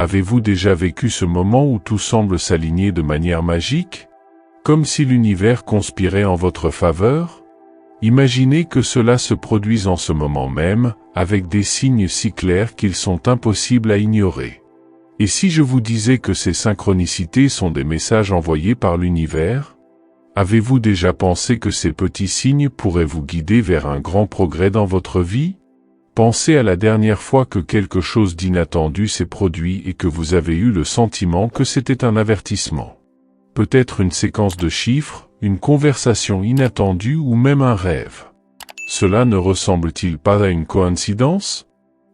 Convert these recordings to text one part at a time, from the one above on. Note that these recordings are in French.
Avez-vous déjà vécu ce moment où tout semble s'aligner de manière magique? Comme si l'univers conspirait en votre faveur? Imaginez que cela se produise en ce moment même, avec des signes si clairs qu'ils sont impossibles à ignorer. Et si je vous disais que ces synchronicités sont des messages envoyés par l'univers? Avez-vous déjà pensé que ces petits signes pourraient vous guider vers un grand progrès dans votre vie? Pensez à la dernière fois que quelque chose d'inattendu s'est produit et que vous avez eu le sentiment que c'était un avertissement. Peut-être une séquence de chiffres, une conversation inattendue ou même un rêve. Cela ne ressemble-t-il pas à une coïncidence?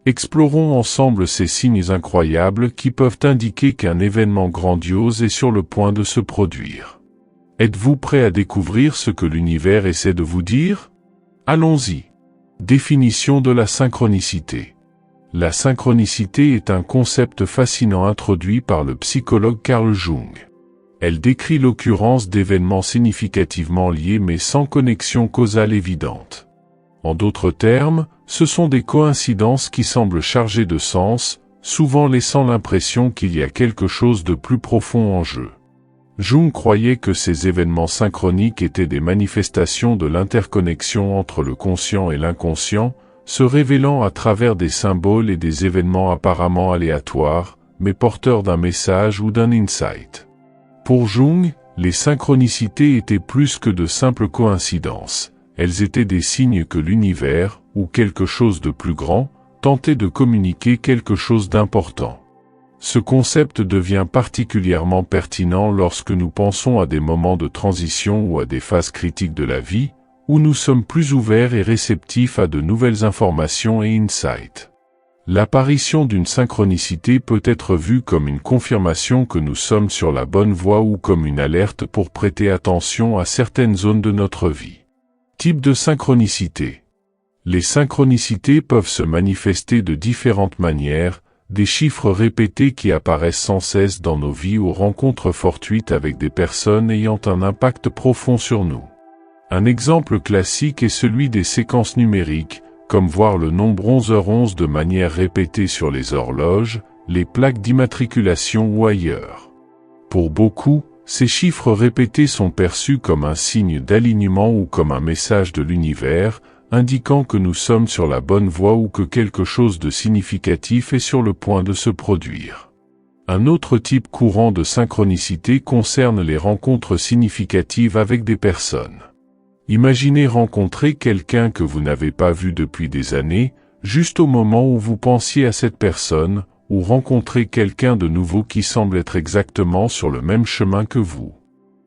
Explorons ensemble ces signes incroyables qui peuvent indiquer qu'un événement grandiose est sur le point de se produire. Êtes-vous prêt à découvrir ce que l'univers essaie de vous dire? Allons-y. Définition de la synchronicité. La synchronicité est un concept fascinant introduit par le psychologue Carl Jung. Elle décrit l'occurrence d'événements significativement liés mais sans connexion causale évidente. En d'autres termes, ce sont des coïncidences qui semblent chargées de sens, souvent laissant l'impression qu'il y a quelque chose de plus profond en jeu. Jung croyait que ces événements synchroniques étaient des manifestations de l'interconnexion entre le conscient et l'inconscient, se révélant à travers des symboles et des événements apparemment aléatoires, mais porteurs d'un message ou d'un insight. Pour Jung, les synchronicités étaient plus que de simples coïncidences. Elles étaient des signes que l'univers, ou quelque chose de plus grand, tentait de communiquer quelque chose d'important. Ce concept devient particulièrement pertinent lorsque nous pensons à des moments de transition ou à des phases critiques de la vie, où nous sommes plus ouverts et réceptifs à de nouvelles informations et insights. L'apparition d'une synchronicité peut être vue comme une confirmation que nous sommes sur la bonne voie ou comme une alerte pour prêter attention à certaines zones de notre vie. Type de synchronicité. Les synchronicités peuvent se manifester de différentes manières, des chiffres répétés qui apparaissent sans cesse dans nos vies aux rencontres fortuites avec des personnes ayant un impact profond sur nous. Un exemple classique est celui des séquences numériques, comme voir le nombre 11h11 de manière répétée sur les horloges, les plaques d'immatriculation ou ailleurs. Pour beaucoup, ces chiffres répétés sont perçus comme un signe d'alignement ou comme un message de l'univers, indiquant que nous sommes sur la bonne voie ou que quelque chose de significatif est sur le point de se produire. Un autre type courant de synchronicité concerne les rencontres significatives avec des personnes. Imaginez rencontrer quelqu'un que vous n'avez pas vu depuis des années, juste au moment où vous pensiez à cette personne, ou rencontrer quelqu'un de nouveau qui semble être exactement sur le même chemin que vous.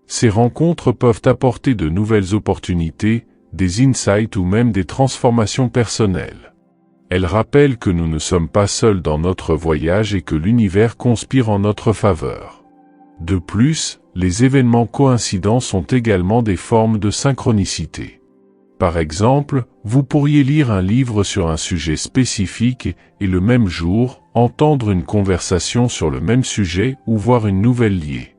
Ces rencontres peuvent apporter de nouvelles opportunités, des insights ou même des transformations personnelles. Elles rappellent que nous ne sommes pas seuls dans notre voyage et que l'univers conspire en notre faveur. De plus, les événements coïncidents sont également des formes de synchronicité. Par exemple, vous pourriez lire un livre sur un sujet spécifique et le même jour, entendre une conversation sur le même sujet ou voir une nouvelle liée.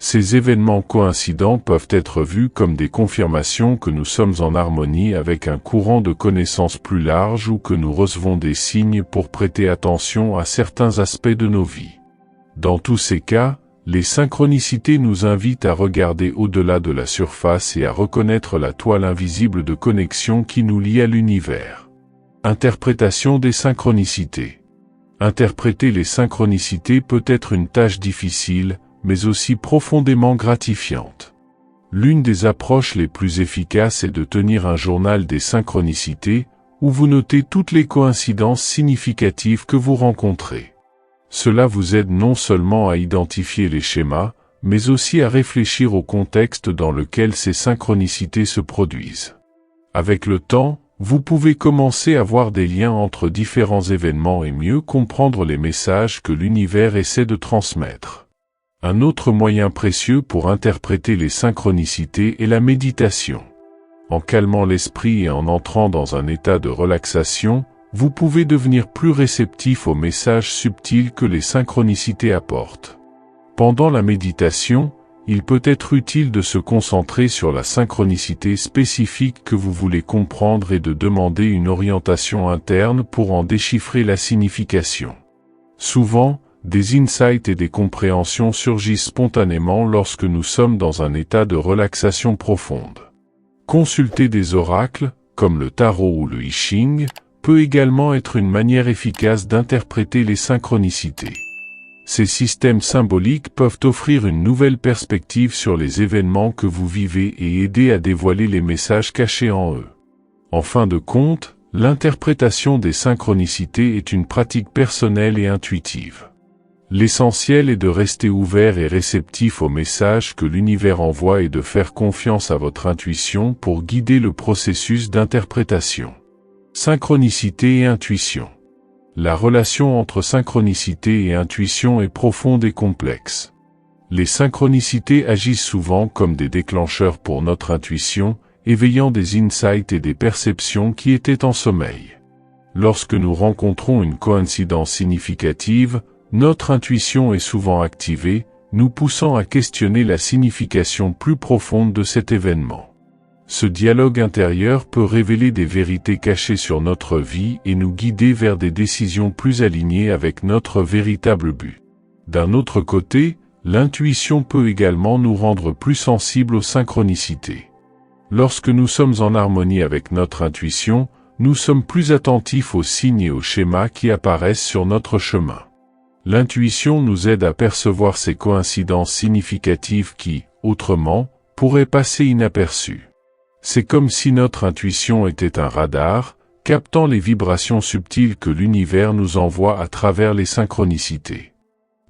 Ces événements coïncidents peuvent être vus comme des confirmations que nous sommes en harmonie avec un courant de connaissances plus large ou que nous recevons des signes pour prêter attention à certains aspects de nos vies. Dans tous ces cas, les synchronicités nous invitent à regarder au-delà de la surface et à reconnaître la toile invisible de connexion qui nous lie à l'univers. Interprétation des synchronicités. Interpréter les synchronicités peut être une tâche difficile, mais aussi profondément gratifiante. L'une des approches les plus efficaces est de tenir un journal des synchronicités, où vous notez toutes les coïncidences significatives que vous rencontrez. Cela vous aide non seulement à identifier les schémas, mais aussi à réfléchir au contexte dans lequel ces synchronicités se produisent. Avec le temps, vous pouvez commencer à voir des liens entre différents événements et mieux comprendre les messages que l'univers essaie de transmettre. Un autre moyen précieux pour interpréter les synchronicités est la méditation. En calmant l'esprit et en entrant dans un état de relaxation, vous pouvez devenir plus réceptif aux messages subtils que les synchronicités apportent. Pendant la méditation, il peut être utile de se concentrer sur la synchronicité spécifique que vous voulez comprendre et de demander une orientation interne pour en déchiffrer la signification. Souvent, des insights et des compréhensions surgissent spontanément lorsque nous sommes dans un état de relaxation profonde. Consulter des oracles, comme le tarot ou le I Ching, peut également être une manière efficace d'interpréter les synchronicités. Ces systèmes symboliques peuvent offrir une nouvelle perspective sur les événements que vous vivez et aider à dévoiler les messages cachés en eux. En fin de compte, l'interprétation des synchronicités est une pratique personnelle et intuitive. L'essentiel est de rester ouvert et réceptif aux messages que l'univers envoie et de faire confiance à votre intuition pour guider le processus d'interprétation. Synchronicité et intuition. La relation entre synchronicité et intuition est profonde et complexe. Les synchronicités agissent souvent comme des déclencheurs pour notre intuition, éveillant des insights et des perceptions qui étaient en sommeil. Lorsque nous rencontrons une coïncidence significative, notre intuition est souvent activée, nous poussant à questionner la signification plus profonde de cet événement. Ce dialogue intérieur peut révéler des vérités cachées sur notre vie et nous guider vers des décisions plus alignées avec notre véritable but. D'un autre côté, l'intuition peut également nous rendre plus sensibles aux synchronicités. Lorsque nous sommes en harmonie avec notre intuition, nous sommes plus attentifs aux signes et aux schémas qui apparaissent sur notre chemin. L'intuition nous aide à percevoir ces coïncidences significatives qui, autrement, pourraient passer inaperçues. C'est comme si notre intuition était un radar, captant les vibrations subtiles que l'univers nous envoie à travers les synchronicités.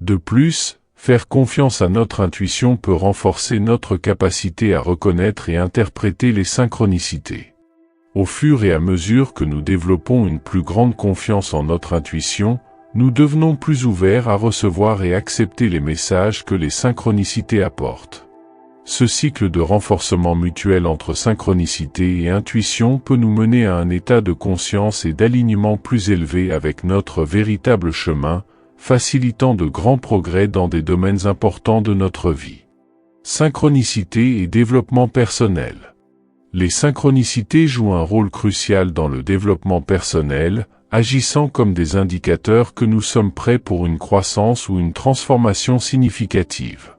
De plus, faire confiance à notre intuition peut renforcer notre capacité à reconnaître et interpréter les synchronicités. Au fur et à mesure que nous développons une plus grande confiance en notre intuition, nous devenons plus ouverts à recevoir et accepter les messages que les synchronicités apportent. Ce cycle de renforcement mutuel entre synchronicité et intuition peut nous mener à un état de conscience et d'alignement plus élevé avec notre véritable chemin, facilitant de grands progrès dans des domaines importants de notre vie. Synchronicité et développement personnel. Les synchronicités jouent un rôle crucial dans le développement personnel, agissant comme des indicateurs que nous sommes prêts pour une croissance ou une transformation significative.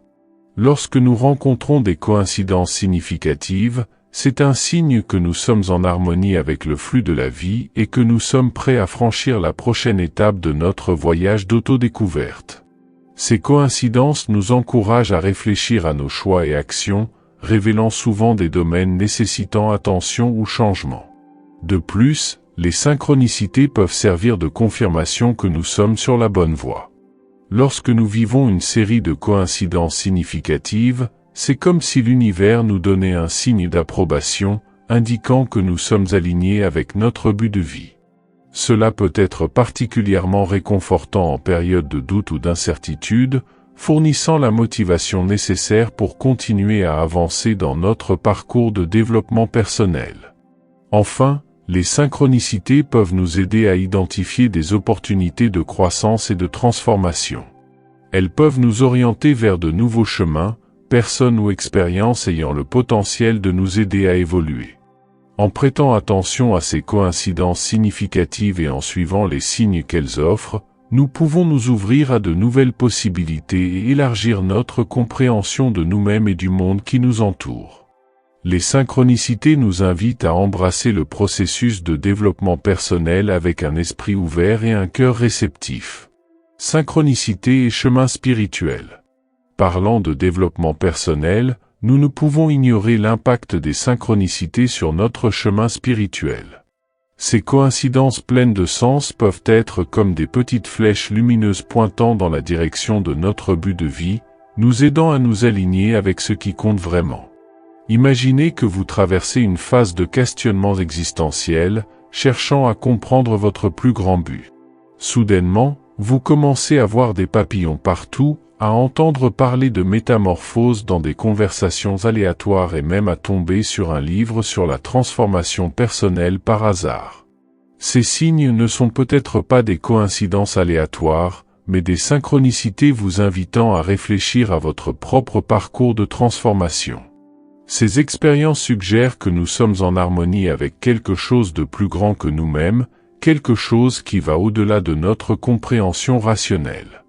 Lorsque nous rencontrons des coïncidences significatives, c'est un signe que nous sommes en harmonie avec le flux de la vie et que nous sommes prêts à franchir la prochaine étape de notre voyage d'autodécouverte. Ces coïncidences nous encouragent à réfléchir à nos choix et actions, révélant souvent des domaines nécessitant attention ou changement. De plus, les synchronicités peuvent servir de confirmation que nous sommes sur la bonne voie. Lorsque nous vivons une série de coïncidences significatives, c'est comme si l'univers nous donnait un signe d'approbation, indiquant que nous sommes alignés avec notre but de vie. Cela peut être particulièrement réconfortant en période de doute ou d'incertitude, fournissant la motivation nécessaire pour continuer à avancer dans notre parcours de développement personnel. Enfin, les synchronicités peuvent nous aider à identifier des opportunités de croissance et de transformation. Elles peuvent nous orienter vers de nouveaux chemins, personnes ou expériences ayant le potentiel de nous aider à évoluer. En prêtant attention à ces coïncidences significatives et en suivant les signes qu'elles offrent, nous pouvons nous ouvrir à de nouvelles possibilités et élargir notre compréhension de nous-mêmes et du monde qui nous entoure. Les synchronicités nous invitent à embrasser le processus de développement personnel avec un esprit ouvert et un cœur réceptif. Synchronicité et chemin spirituel. Parlant de développement personnel, nous ne pouvons ignorer l'impact des synchronicités sur notre chemin spirituel. Ces coïncidences pleines de sens peuvent être comme des petites flèches lumineuses pointant dans la direction de notre but de vie, nous aidant à nous aligner avec ce qui compte vraiment. Imaginez que vous traversez une phase de questionnement existentiel, cherchant à comprendre votre plus grand but. Soudainement, vous commencez à voir des papillons partout, à entendre parler de métamorphoses dans des conversations aléatoires et même à tomber sur un livre sur la transformation personnelle par hasard. Ces signes ne sont peut-être pas des coïncidences aléatoires, mais des synchronicités vous invitant à réfléchir à votre propre parcours de transformation. Ces expériences suggèrent que nous sommes en harmonie avec quelque chose de plus grand que nous-mêmes, quelque chose qui va au-delà de notre compréhension rationnelle.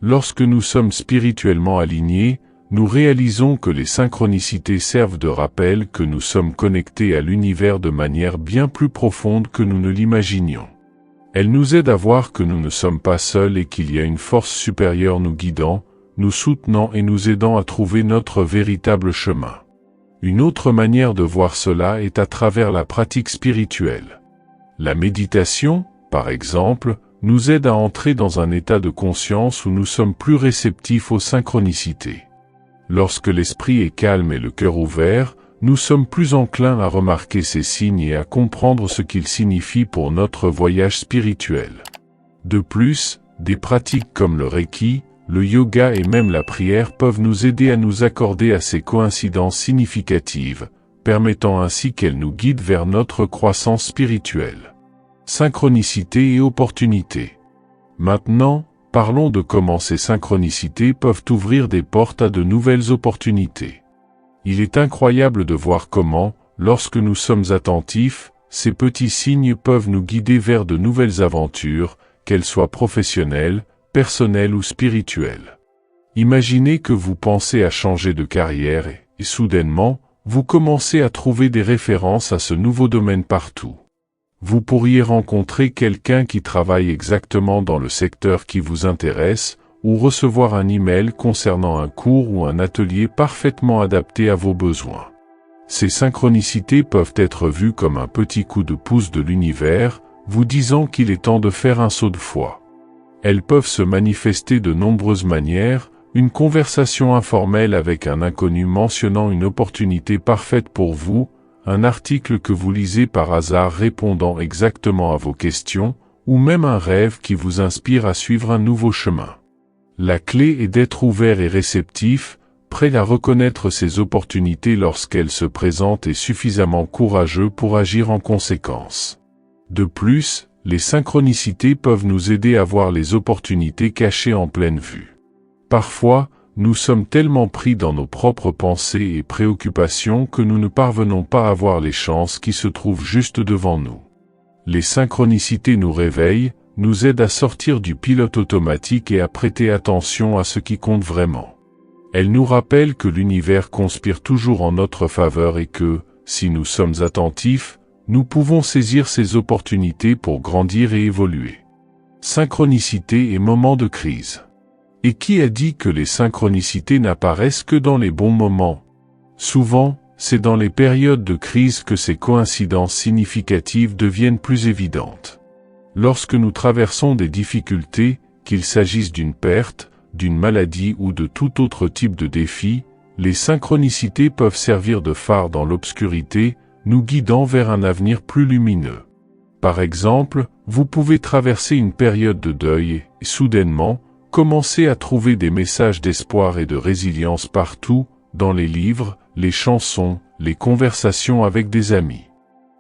Lorsque nous sommes spirituellement alignés, nous réalisons que les synchronicités servent de rappel que nous sommes connectés à l'univers de manière bien plus profonde que nous ne l'imaginions. Elles nous aident à voir que nous ne sommes pas seuls et qu'il y a une force supérieure nous guidant, nous soutenant et nous aidant à trouver notre véritable chemin. Une autre manière de voir cela est à travers la pratique spirituelle. La méditation, par exemple, nous aide à entrer dans un état de conscience où nous sommes plus réceptifs aux synchronicités. Lorsque l'esprit est calme et le cœur ouvert, nous sommes plus enclins à remarquer ces signes et à comprendre ce qu'ils signifient pour notre voyage spirituel. De plus, des pratiques comme le Reiki, le yoga et même la prière peuvent nous aider à nous accorder à ces coïncidences significatives, permettant ainsi qu'elles nous guident vers notre croissance spirituelle. Synchronicité et opportunité. Maintenant, parlons de comment ces synchronicités peuvent ouvrir des portes à de nouvelles opportunités. Il est incroyable de voir comment, lorsque nous sommes attentifs, ces petits signes peuvent nous guider vers de nouvelles aventures, qu'elles soient professionnelles, personnelles ou spirituelles. Imaginez que vous pensez à changer de carrière et soudainement, vous commencez à trouver des références à ce nouveau domaine partout. Vous pourriez rencontrer quelqu'un qui travaille exactement dans le secteur qui vous intéresse, ou recevoir un email concernant un cours ou un atelier parfaitement adapté à vos besoins. Ces synchronicités peuvent être vues comme un petit coup de pouce de l'univers, vous disant qu'il est temps de faire un saut de foi. Elles peuvent se manifester de nombreuses manières, une conversation informelle avec un inconnu mentionnant une opportunité parfaite pour vous, un article que vous lisez par hasard répondant exactement à vos questions, ou même un rêve qui vous inspire à suivre un nouveau chemin. La clé est d'être ouvert et réceptif, prêt à reconnaître ces opportunités lorsqu'elles se présentent et suffisamment courageux pour agir en conséquence. De plus, les synchronicités peuvent nous aider à voir les opportunités cachées en pleine vue. Parfois, nous sommes tellement pris dans nos propres pensées et préoccupations que nous ne parvenons pas à voir les chances qui se trouvent juste devant nous. Les synchronicités nous réveillent, nous aident à sortir du pilote automatique et à prêter attention à ce qui compte vraiment. Elles nous rappellent que l'univers conspire toujours en notre faveur et que, si nous sommes attentifs, nous pouvons saisir ces opportunités pour grandir et évoluer. Synchronicité et moments de crise. Et qui a dit que les synchronicités n'apparaissent que dans les bons moments? Souvent, c'est dans les périodes de crise que ces coïncidences significatives deviennent plus évidentes. Lorsque nous traversons des difficultés, qu'il s'agisse d'une perte, d'une maladie ou de tout autre type de défi, les synchronicités peuvent servir de phare dans l'obscurité, nous guidant vers un avenir plus lumineux. Par exemple, vous pouvez traverser une période de deuil et, soudainement, commencer à trouver des messages d'espoir et de résilience partout, dans les livres, les chansons, les conversations avec des amis.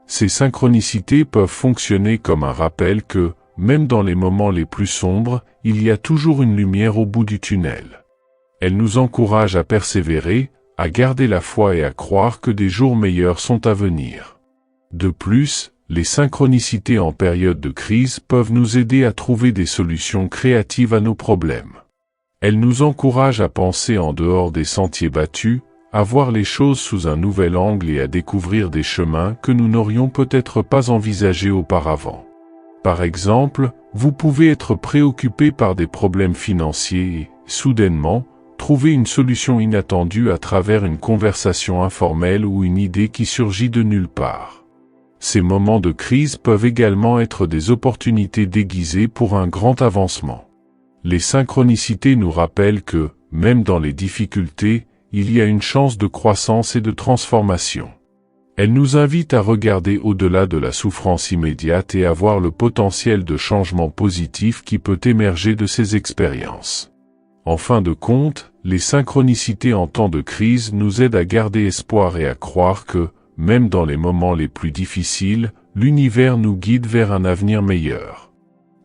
Ces synchronicités peuvent fonctionner comme un rappel que, même dans les moments les plus sombres, il y a toujours une lumière au bout du tunnel. Elles nous encouragent à persévérer, à garder la foi et à croire que des jours meilleurs sont à venir. De plus, les synchronicités en période de crise peuvent nous aider à trouver des solutions créatives à nos problèmes. Elles nous encouragent à penser en dehors des sentiers battus, à voir les choses sous un nouvel angle et à découvrir des chemins que nous n'aurions peut-être pas envisagés auparavant. Par exemple, vous pouvez être préoccupé par des problèmes financiers et, soudainement, trouver une solution inattendue à travers une conversation informelle ou une idée qui surgit de nulle part. Ces moments de crise peuvent également être des opportunités déguisées pour un grand avancement. Les synchronicités nous rappellent que, même dans les difficultés, il y a une chance de croissance et de transformation. Elles nous invitent à regarder au-delà de la souffrance immédiate et à voir le potentiel de changement positif qui peut émerger de ces expériences. En fin de compte, les synchronicités en temps de crise nous aident à garder espoir et à croire que, même dans les moments les plus difficiles, l'univers nous guide vers un avenir meilleur.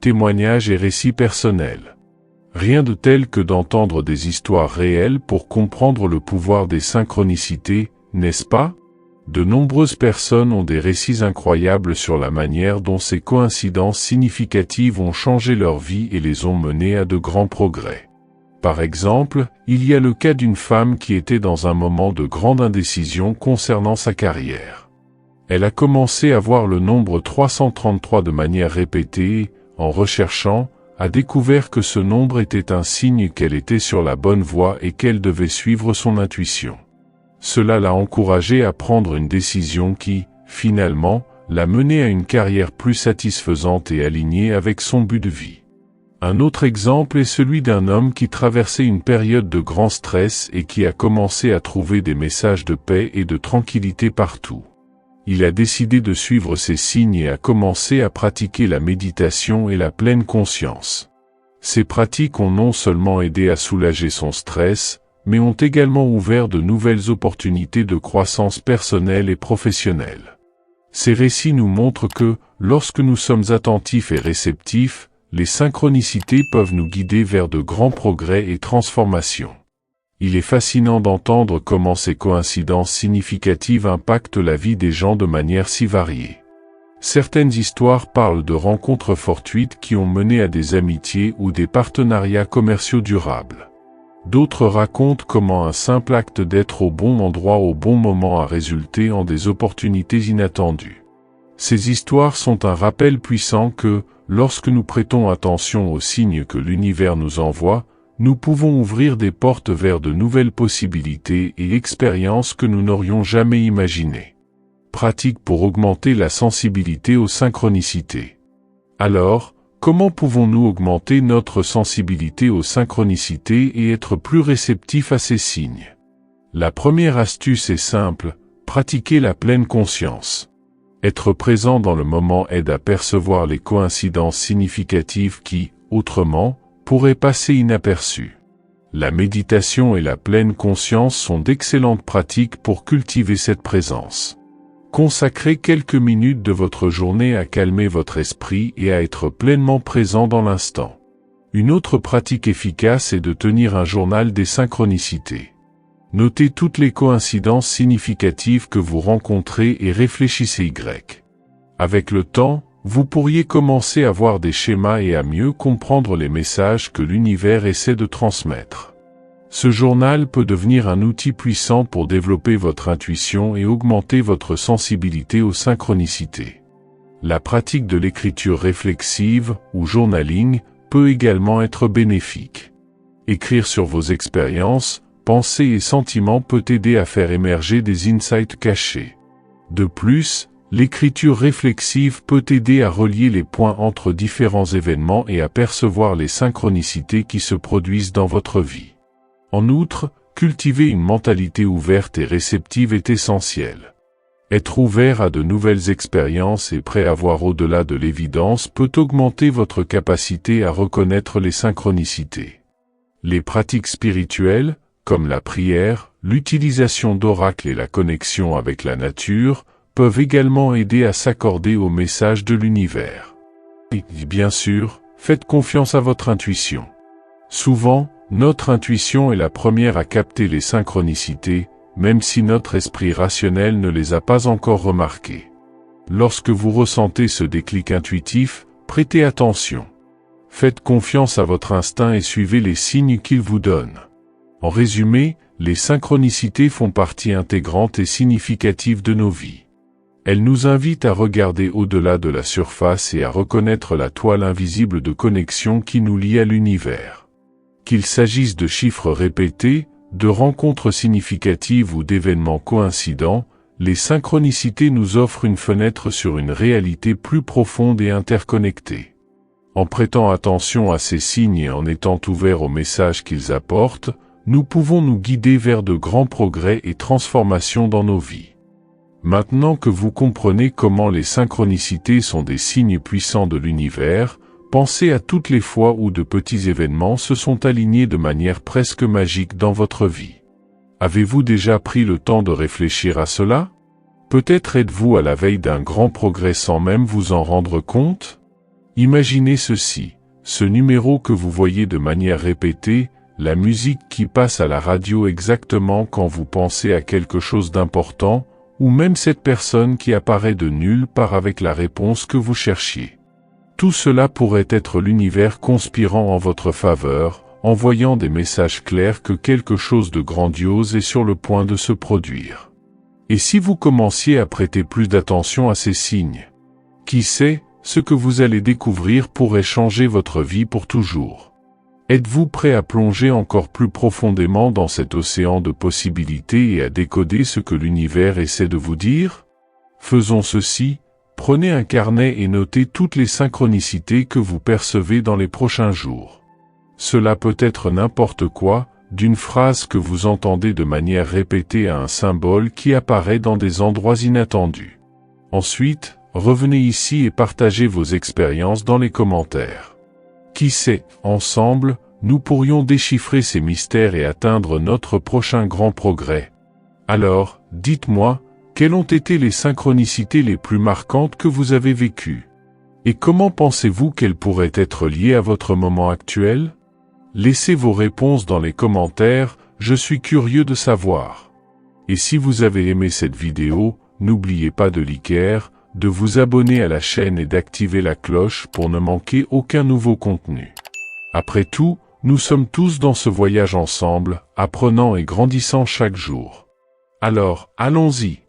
Témoignages et récits personnels. Rien de tel que d'entendre des histoires réelles pour comprendre le pouvoir des synchronicités, n'est-ce pas? De nombreuses personnes ont des récits incroyables sur la manière dont ces coïncidences significatives ont changé leur vie et les ont menées à de grands progrès. Par exemple, il y a le cas d'une femme qui était dans un moment de grande indécision concernant sa carrière. Elle a commencé à voir le nombre 333 de manière répétée et, en recherchant, a découvert que ce nombre était un signe qu'elle était sur la bonne voie et qu'elle devait suivre son intuition. Cela l'a encouragée à prendre une décision qui, finalement, l'a menée à une carrière plus satisfaisante et alignée avec son but de vie. Un autre exemple est celui d'un homme qui traversait une période de grand stress et qui a commencé à trouver des messages de paix et de tranquillité partout. Il a décidé de suivre ces signes et a commencé à pratiquer la méditation et la pleine conscience. Ces pratiques ont non seulement aidé à soulager son stress, mais ont également ouvert de nouvelles opportunités de croissance personnelle et professionnelle. Ces récits nous montrent que, lorsque nous sommes attentifs et réceptifs, les synchronicités peuvent nous guider vers de grands progrès et transformations. Il est fascinant d'entendre comment ces coïncidences significatives impactent la vie des gens de manière si variée. Certaines histoires parlent de rencontres fortuites qui ont mené à des amitiés ou des partenariats commerciaux durables. D'autres racontent comment un simple acte d'être au bon endroit au bon moment a résulté en des opportunités inattendues. Ces histoires sont un rappel puissant que, lorsque nous prêtons attention aux signes que l'univers nous envoie, nous pouvons ouvrir des portes vers de nouvelles possibilités et expériences que nous n'aurions jamais imaginées. Pratique pour augmenter la sensibilité aux synchronicités. Alors, comment pouvons-nous augmenter notre sensibilité aux synchronicités et être plus réceptifs à ces signes? La première astuce est simple, pratiquer la pleine conscience. Être présent dans le moment aide à percevoir les coïncidences significatives qui, autrement, pourraient passer inaperçues. La méditation et la pleine conscience sont d'excellentes pratiques pour cultiver cette présence. Consacrez quelques minutes de votre journée à calmer votre esprit et à être pleinement présent dans l'instant. Une autre pratique efficace est de tenir un journal des synchronicités. Notez toutes les coïncidences significatives que vous rencontrez et réfléchissez Avec le temps, vous pourriez commencer à voir des schémas et à mieux comprendre les messages que l'univers essaie de transmettre. Ce journal peut devenir un outil puissant pour développer votre intuition et augmenter votre sensibilité aux synchronicités. La pratique de l'écriture réflexive, ou journaling, peut également être bénéfique. Écrire sur vos expériences, pensées et sentiments peut aider à faire émerger des insights cachés. De plus, l'écriture réflexive peut aider à relier les points entre différents événements et à percevoir les synchronicités qui se produisent dans votre vie. En outre, cultiver une mentalité ouverte et réceptive est essentiel. Être ouvert à de nouvelles expériences et prêt à voir au-delà de l'évidence peut augmenter votre capacité à reconnaître les synchronicités. Les pratiques spirituelles, comme la prière, l'utilisation d'oracles et la connexion avec la nature, peuvent également aider à s'accorder aux messages de l'univers. Et bien sûr, faites confiance à votre intuition. Souvent, notre intuition est la première à capter les synchronicités, même si notre esprit rationnel ne les a pas encore remarquées. Lorsque vous ressentez ce déclic intuitif, prêtez attention. Faites confiance à votre instinct et suivez les signes qu'il vous donne. En résumé, les synchronicités font partie intégrante et significative de nos vies. Elles nous invitent à regarder au-delà de la surface et à reconnaître la toile invisible de connexion qui nous lie à l'univers. Qu'il s'agisse de chiffres répétés, de rencontres significatives ou d'événements coïncidents, les synchronicités nous offrent une fenêtre sur une réalité plus profonde et interconnectée. En prêtant attention à ces signes et en étant ouverts aux messages qu'ils apportent, nous pouvons nous guider vers de grands progrès et transformations dans nos vies. Maintenant que vous comprenez comment les synchronicités sont des signes puissants de l'univers, pensez à toutes les fois où de petits événements se sont alignés de manière presque magique dans votre vie. Avez-vous déjà pris le temps de réfléchir à cela? Peut-être êtes-vous à la veille d'un grand progrès sans même vous en rendre compte? Imaginez ceci, ce numéro que vous voyez de manière répétée, la musique qui passe à la radio exactement quand vous pensez à quelque chose d'important, ou même cette personne qui apparaît de nulle part avec la réponse que vous cherchiez. Tout cela pourrait être l'univers conspirant en votre faveur, envoyant des messages clairs que quelque chose de grandiose est sur le point de se produire. Et si vous commenciez à prêter plus d'attention à ces signes? Qui sait, ce que vous allez découvrir pourrait changer votre vie pour toujours. Êtes-vous prêt à plonger encore plus profondément dans cet océan de possibilités et à décoder ce que l'univers essaie de vous dire? Faisons ceci, prenez un carnet et notez toutes les synchronicités que vous percevez dans les prochains jours. Cela peut être n'importe quoi, d'une phrase que vous entendez de manière répétée à un symbole qui apparaît dans des endroits inattendus. Ensuite, revenez ici et partagez vos expériences dans les commentaires. Qui sait, ensemble, nous pourrions déchiffrer ces mystères et atteindre notre prochain grand progrès. Alors, dites-moi, quelles ont été les synchronicités les plus marquantes que vous avez vécues? Et comment pensez-vous qu'elles pourraient être liées à votre moment actuel? Laissez vos réponses dans les commentaires, je suis curieux de savoir. Et si vous avez aimé cette vidéo, n'oubliez pas de liker, de vous abonner à la chaîne et d'activer la cloche pour ne manquer aucun nouveau contenu. Après tout, nous sommes tous dans ce voyage ensemble, apprenant et grandissant chaque jour. Alors, allons-y.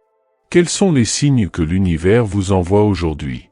Quels sont les signes que l'univers vous envoie aujourd'hui?